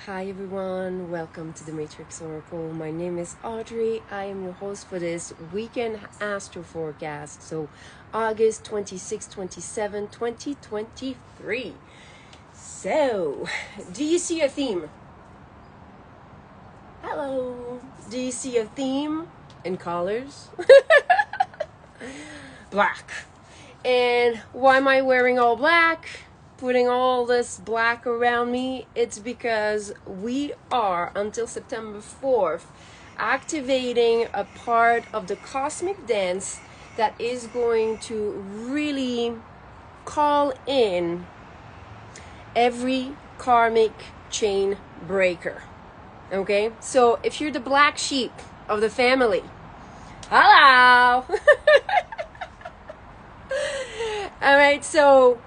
Hi everyone, welcome to the Matrix Oracle. My name is Audrey. I am your host for this weekend astro forecast. So August 26, 27, 2023. So, do you see a theme? Hello. Do you see a theme in colors? Black. And why am I wearing all black? Putting all this black around me? It's because we are, until September 4th, activating a part of the cosmic dance that is going to really call in every karmic chain breaker. Okay? So if you're the black sheep of the family, hello! Alright, so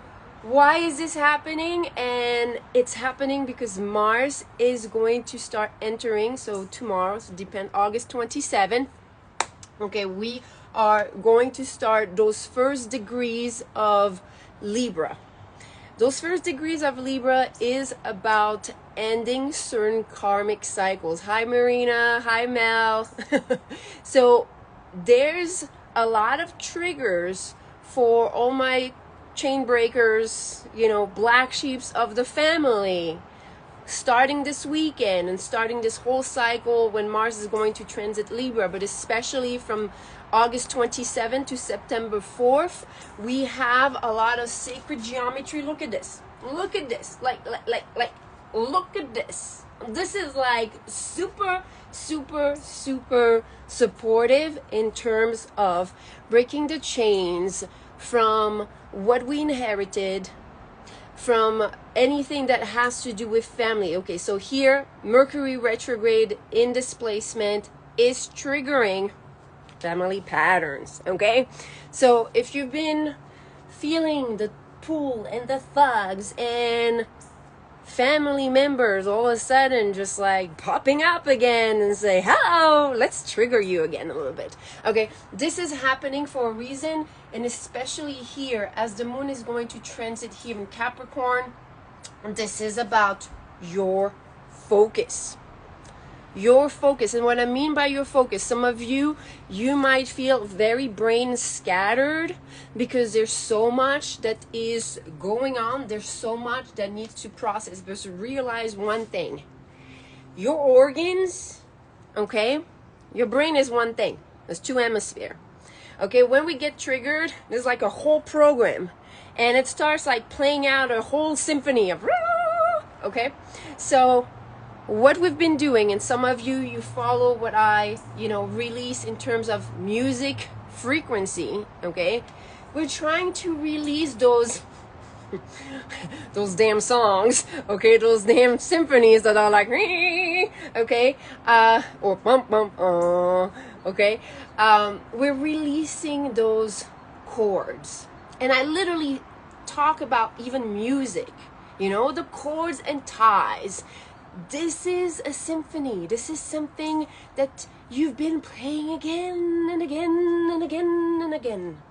why is this happening? And it's happening because Mars is going to start entering, so tomorrow, so August 27th. Okay, we are going to start those first degrees of Libra. Those first degrees of Libra is about ending certain karmic cycles. Hi Marina, hi Mel. So there's a lot of triggers for all my chain breakers, black sheeps of the family, starting this weekend and starting this whole cycle when Mars is going to transit Libra, but especially from August 27th to September 4th, we have a lot of sacred geometry. Look at this. Look at this. Like, look at this. This is like super supportive in terms of breaking the chains from what we inherited, from anything that has to do with family. Okay, so here Mercury retrograde in displacement is triggering family patterns. Okay, so if you've been feeling the pull and the thugs and family members all of a sudden just like popping up again and say, hello, let's trigger you again a little bit. Okay, this is happening for a reason, and especially here as the moon is going to transit here in Capricorn, this is about your focus. Your focus. And what I mean by your focus, some of you might feel very brain scattered because there's so much that is going on. There's so much that needs to process. But realize one thing. Your organs, okay? Your brain is one thing. There's two hemispheres. Okay, when we get triggered, there's like a whole program. And it starts like playing out a whole symphony of, okay? So what we've been doing, and some of you follow what I release in terms of music frequency, okay, we're trying to release those damn songs, okay, those damn symphonies that are like okay, or bump okay, we're releasing those chords. And I literally talk about even music, the chords and ties. This is a symphony. This is something that you've been playing again and again and again and again.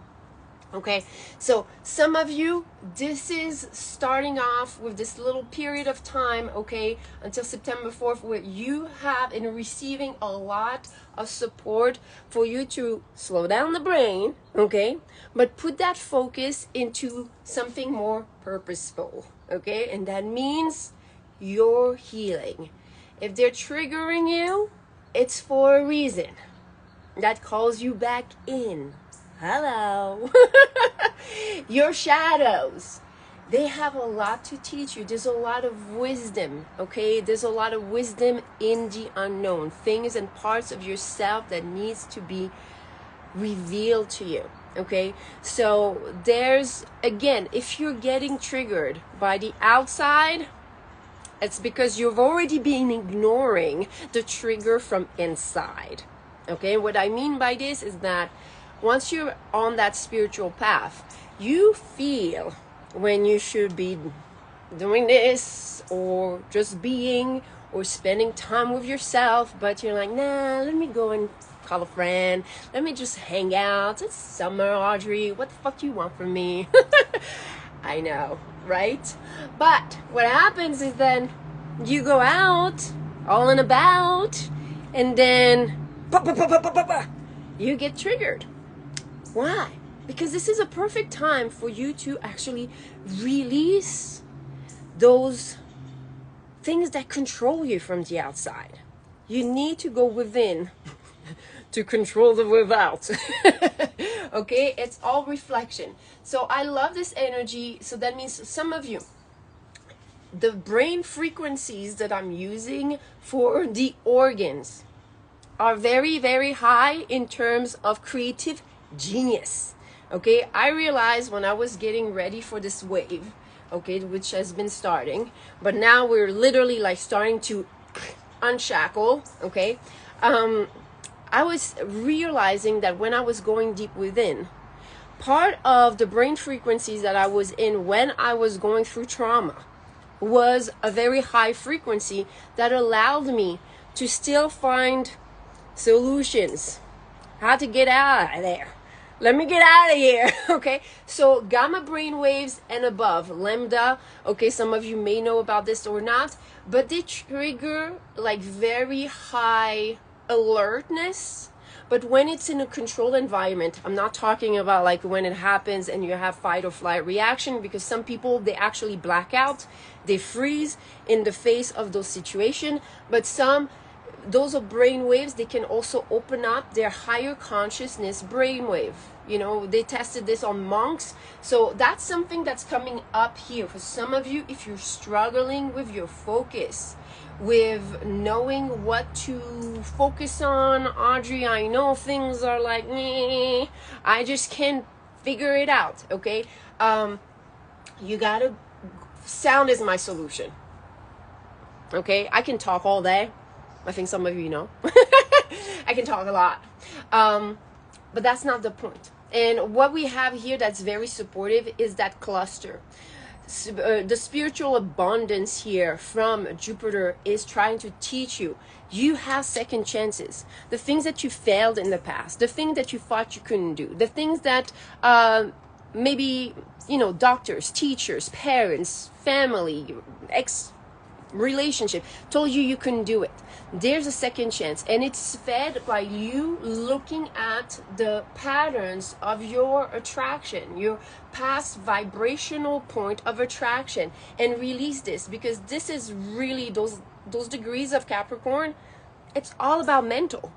Okay, so some of you, this is starting off with this little period of time, okay, until September 4th, where you have in receiving a lot of support for you to slow down the brain, okay, but put that focus into something more purposeful, okay, and that means your healing. If they're triggering you, it's for a reason. That calls you back in. Hello. Your shadows, they have a lot to teach you. There's a lot of wisdom, okay? There's a lot of wisdom in the unknown. Things and parts of yourself that needs to be revealed to you, okay? So there's, again, if you're getting triggered by the outside, it's because you've already been ignoring the trigger from inside. Okay, what I mean by this is that once you're on that spiritual path, you feel when you should be doing this or just being or spending time with yourself, but you're like, nah, let me go and call a friend. Let me just hang out. It's summer, Audrey. What the fuck do you want from me? I know, right? But what happens is then you go out all and about, and then you get triggered. Why? Because this is a perfect time for you to actually release those things that control you from the outside. You need to go within to control the without. Okay, it's all reflection. So I love this energy. So that means some of you, the brain frequencies that I'm using for the organs are very, very high in terms of creative genius. Okay, I realized when I was getting ready for this wave, okay, which has been starting, but now we're literally like starting to unshackle. Okay, I was realizing that when I was going deep within, part of the brain frequencies that I was in when I was going through trauma was a very high frequency that allowed me to still find solutions, how to get out of there. Let me get out of here. Okay, so gamma brain waves and above, lambda, okay, some of you may know about this or not, but they trigger like very high alertness. But when it's in a controlled environment, I'm not talking about like when it happens and you have fight or flight reaction, because some people, they actually black out, they freeze in the face of those situations. But some, those are brain waves, they can also open up their higher consciousness brainwave. You know, they tested this on monks. So that's something that's coming up here for some of you. If you're struggling with your focus, with knowing what to focus on, Audrey, I know things are like, I just can't figure it out. Okay, you gotta, sound is my solution. Okay, I can talk all day. I think some of you know. I can talk a lot, but that's not the point. And what we have here that's very supportive is that cluster. The spiritual abundance here from Jupiter is trying to teach you, you have second chances. The things that you failed in the past, the things that you thought you couldn't do, the things that maybe, you know, doctors, teachers, parents, family, relationship told you couldn't do it. There's a second chance, and it's fed by you looking at the patterns of your attraction, your past vibrational point of attraction, and release this, because this is really those degrees of Capricorn. It's all about mental.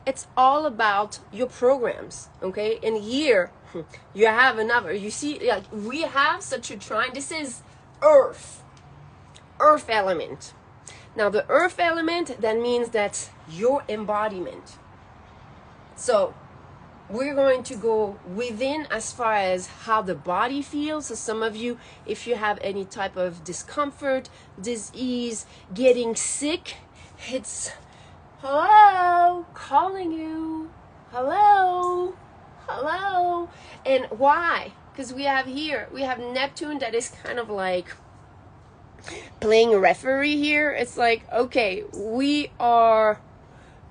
It's all about your programs. Okay, and here you have another. You see, like, we have such a trine. This is Earth element. Now the earth element, that means that's your embodiment. So we're going to go within as far as how the body feels. So some of you, if you have any type of discomfort, disease, getting sick, it's hello, calling you, hello. And why? Because we have Neptune that is kind of like playing referee here. It's like, okay, we are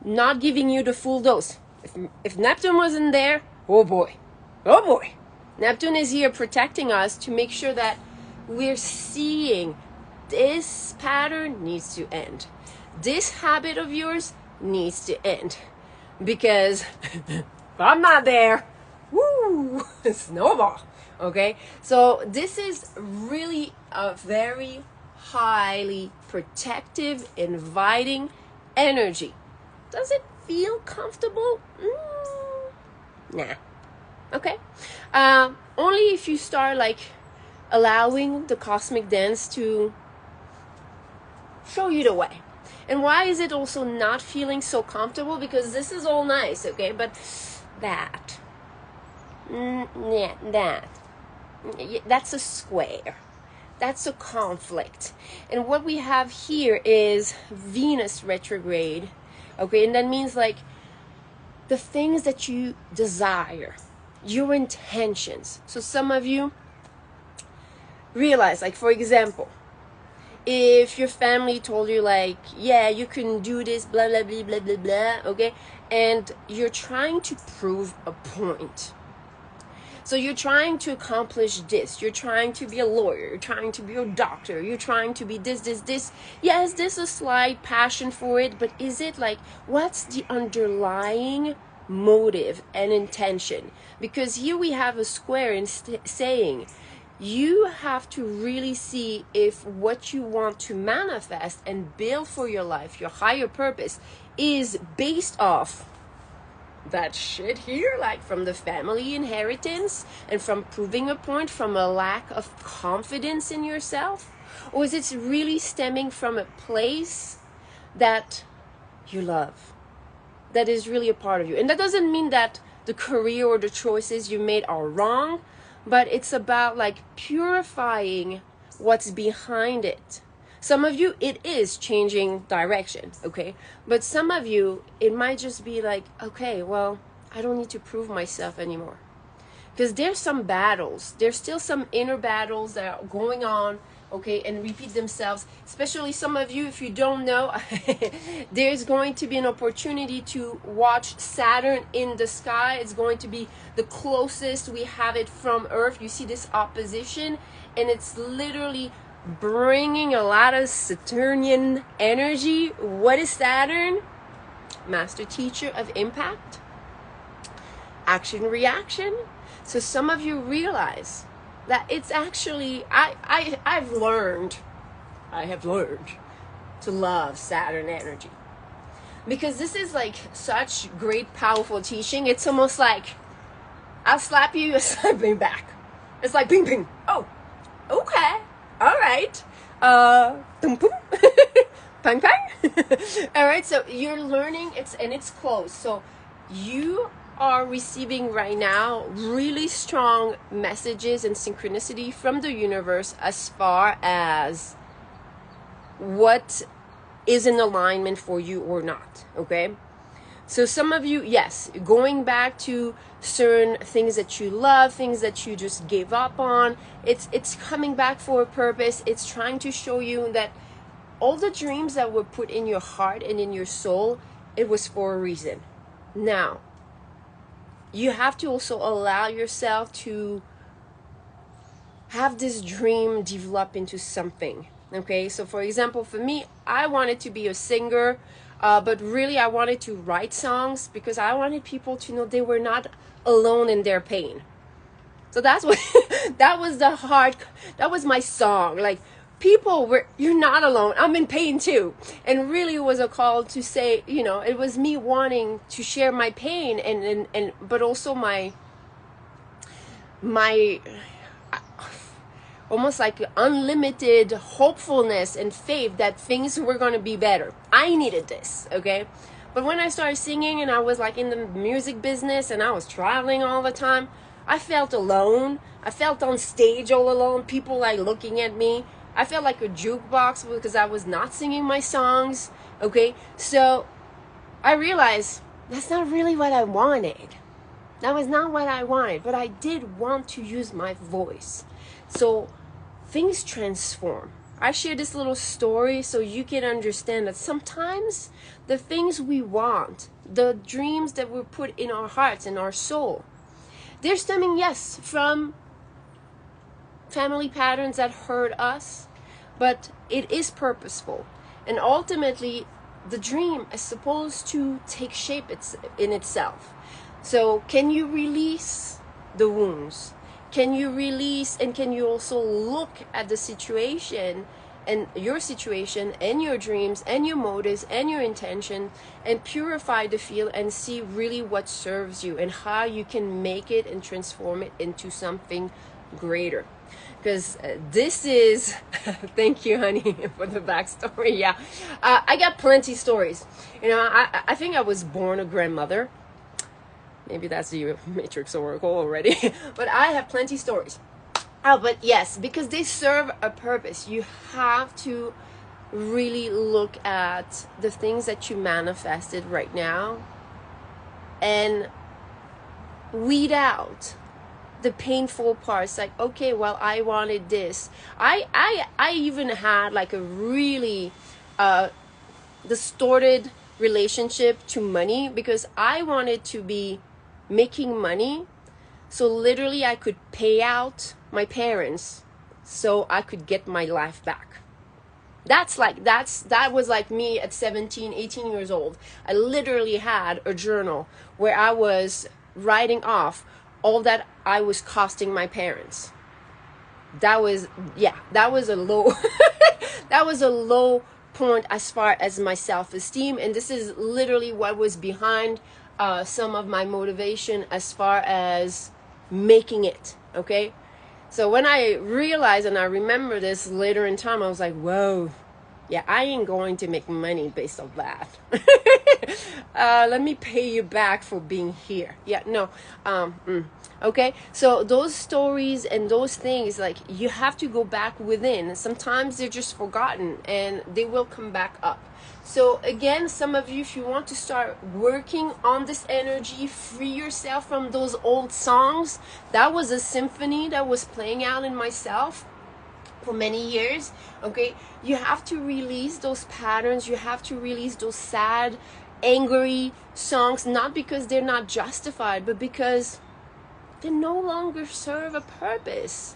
not giving you the full dose. If Neptune wasn't there, oh boy, Neptune is here protecting us to make sure that we're seeing this pattern needs to end. This habit of yours needs to end, because if I'm not there, woo, snowball. Okay, so this is really a very highly protective, inviting energy. Does it feel comfortable? Nah. Okay. Only if you start like allowing the cosmic dance to show you the way. And why is it also not feeling so comfortable? Because this is all nice, okay, but that's a square. That's a conflict. And what we have here is Venus retrograde. Okay, and that means like the things that you desire, your intentions. So some of you realize, like, for example, if your family told you like, yeah, you can do this, blah, blah, blah, blah, blah, blah, okay, and you're trying to prove a point. So you're trying to accomplish this. You're trying to be a lawyer. You're trying to be a doctor. You're trying to be this. Yes, there's a slight passion for it, but is it like, what's the underlying motive and intention? Because here we have a square in saying, you have to really see if what you want to manifest and build for your life, your higher purpose, is based off that shit here, like from the family inheritance and from proving a point, from a lack of confidence in yourself, or is it really stemming from a place that you love, that is really a part of you? And that doesn't mean that the career or the choices you made are wrong, but it's about like purifying what's behind it. Some of you, it is changing direction, okay? But some of you, it might just be like, okay, well, I don't need to prove myself anymore. Because there's some battles. There's still some inner battles that are going on, okay, and repeat themselves. Especially some of you, if you don't know, there's going to be an opportunity to watch Saturn in the sky. It's going to be the closest we have it from Earth. You see this opposition, and it's literally bringing a lot of Saturnian energy. What is Saturn? Master teacher of impact, action, reaction. So some of you realize that it's actually, I have learned to love Saturn energy, because this is like such great, powerful teaching. It's almost like, I'll slap you, you'll slap me back. It's like, ping, ping. Oh, okay. All right. Pum, pum. Pang, pang. All right. So you're learning, it's close. So you are receiving right now really strong messages and synchronicity from the universe as far as what is in alignment for you or not. Okay. So some of you, yes, going back to certain things that you love, things that you just gave up on, it's coming back for a purpose. It's trying to show you that all the dreams that were put in your heart and in your soul, it was for a reason. Now, you have to also allow yourself to have this dream develop into something. Okay, so for example, for me, I wanted to be a singer. But really, I wanted to write songs because I wanted people to know they were not alone in their pain. So that's what, that was my song. Like, you're not alone. I'm in pain too. And really it was a call to say, it was me wanting to share my pain and but also my almost like unlimited hopefulness and faith that things were going to be better. I needed this, okay? But when I started singing and I was like in the music business and I was traveling all the time, I felt alone. I felt on stage all alone, people like looking at me. I felt like a jukebox because I was not singing my songs, okay? So I realized that's not really what I wanted. That was not what I wanted, but I did want to use my voice. So things transform. I share this little story so you can understand that sometimes the things we want, the dreams that were put in our hearts and our soul, they're stemming, yes, from family patterns that hurt us, but it is purposeful. And ultimately, the dream is supposed to take shape in itself. So can you release the wounds? Can you release, and can you also look at the situation and your dreams and your motives and your intention and purify the field and see really what serves you and how you can make it and transform it into something greater. Because this is, thank you, honey, for the backstory. Yeah, I got plenty stories. I think I was born a grandmother. Maybe that's the Matrix Oracle already. But I have plenty stories. But yes, because they serve a purpose. You have to really look at the things that you manifested right now and weed out the painful parts. Like, okay, well, I wanted this. I even had like a really distorted relationship to money because I wanted to be making money So literally I could pay out my parents so I could get my life back. That was like me at 17, 18 years old. I literally had a journal where I was writing off all that I was costing my parents. That was a low that was a low point as far as my self-esteem, and this is literally what was behind some of my motivation as far as making it. Okay, so when I realized and I remember this later in time, I was like, whoa, yeah, I ain't going to make money based on that. Let me pay you back for being here. Yeah, no. Okay, so those stories and those things, like, you have to go back within. Sometimes they're just forgotten and they will come back up. So again, some of you, if you want to start working on this energy, free yourself from those old songs. That was a symphony that was playing out in myself for many years. Okay, you have to release those patterns. You have to release those sad, angry songs, not because they're not justified, but because they no longer serve a purpose,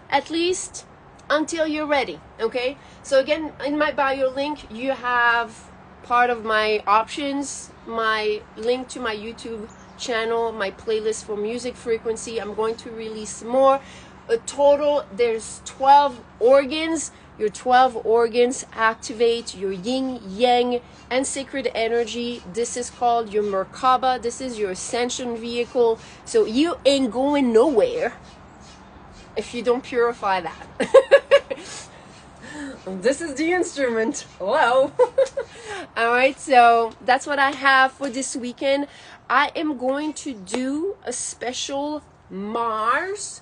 at least until you're ready. Okay, so again, in my bio link you have part of my options, my link to my YouTube channel, my playlist for music frequency. I'm going to release more. A total, there's 12 organs. Your 12 organs activate your yin, yang, and sacred energy. This is called your Merkaba. This is your ascension vehicle. So you ain't going nowhere if you don't purify that. This is the instrument. Hello. All right, so that's what I have for this weekend. I am going to do a special Mars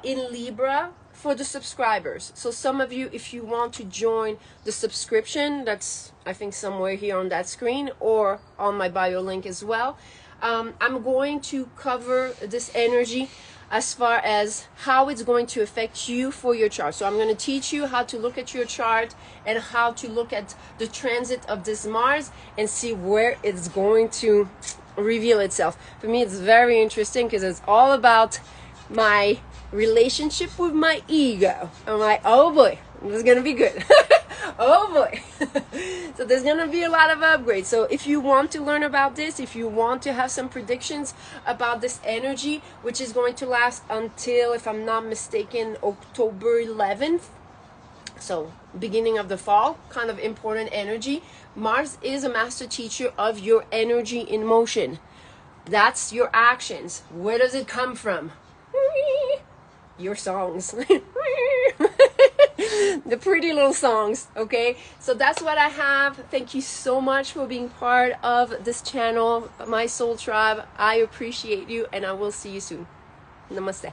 in Libra for the subscribers. So some of you, if you want to join the subscription, that's, I think, somewhere here on that screen or on my bio link as well. I'm going to cover this energy as far as how it's going to affect you for your chart. So I'm going to teach you how to look at your chart and how to look at the transit of this Mars and see where it's going to reveal itself. For me, it's very interesting because it's all about my relationship with my ego. I'm like, oh boy, this is gonna be good. Oh boy. So there's gonna be a lot of upgrades. So if you want to learn about this, if you want to have some predictions about this energy, which is going to last until, if I'm not mistaken, October 11th, so beginning of the fall, kind of important energy. Mars is a master teacher of your energy in motion. That's your actions. Where does it come from? Your songs. The pretty little songs. Okay, so that's what I have. Thank you so much for being part of this channel, my soul tribe. I appreciate you, and I will see you soon. Namaste.